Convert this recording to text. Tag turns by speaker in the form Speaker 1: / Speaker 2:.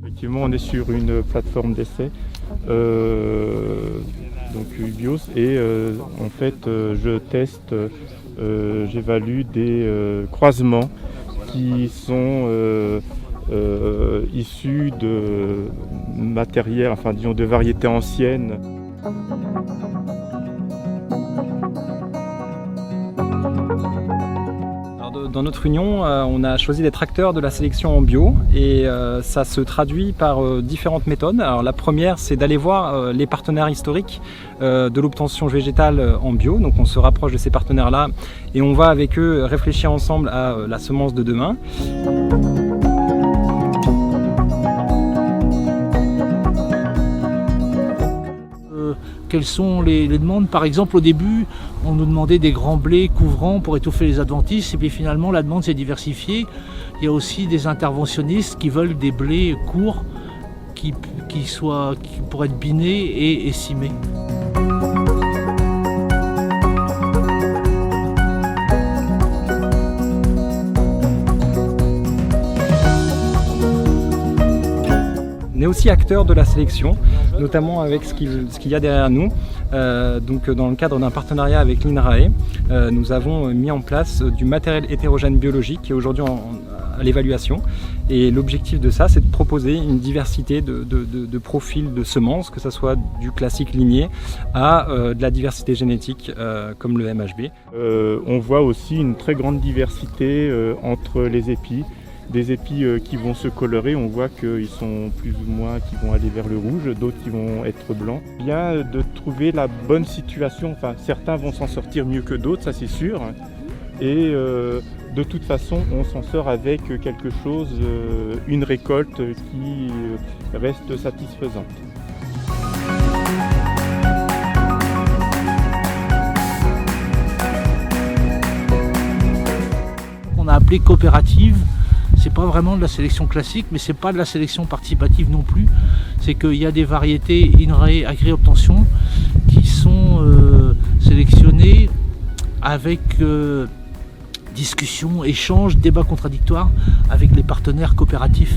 Speaker 1: Effectivement, on est sur une plateforme d'essai, donc Ubios, et en fait, je teste, j'évalue des croisements qui sont issus de matériel, enfin disons de variétés anciennes.
Speaker 2: Dans notre union, on a choisi d'être acteur de la sélection en bio et ça se traduit par différentes méthodes. Alors, la première, c'est d'aller voir les partenaires historiques de l'obtention végétale en bio. Donc on se rapproche de ces partenaires-là et on va avec eux réfléchir ensemble à la semence de demain.
Speaker 3: Quelles sont les demandes? Par exemple, au début, on nous demandait des grands blés couvrants pour étouffer les adventices, et puis finalement, la demande s'est diversifiée. Il y a aussi des interventionnistes qui veulent des blés courts qui pourraient être binés et cimés.
Speaker 2: On est aussi acteur de la sélection, notamment avec ce qu'il y a derrière nous. Donc, dans le cadre d'un partenariat avec l'INRAE, nous avons mis en place du matériel hétérogène biologique qui est aujourd'hui à l'évaluation. Et l'objectif de ça, c'est de proposer une diversité de profils de semences, que ce soit du classique ligné à de la diversité génétique comme le MHB.
Speaker 1: On voit aussi une très grande diversité entre les épis. Des épis qui vont se colorer, on voit qu'ils sont plus ou moins qui vont aller vers le rouge, d'autres qui vont être blancs. Bien de trouver la bonne situation, enfin certains vont s'en sortir mieux que d'autres, ça c'est sûr. Et de toute façon, on s'en sort avec quelque chose, une récolte qui reste satisfaisante.
Speaker 3: On a appelé coopérative. C'est pas vraiment de la sélection classique, mais c'est pas de la sélection participative non plus. C'est qu'il y a des variétés INRAE Agri-Obtention qui sont sélectionnées avec discussion, échange, débat contradictoire avec les partenaires coopératifs.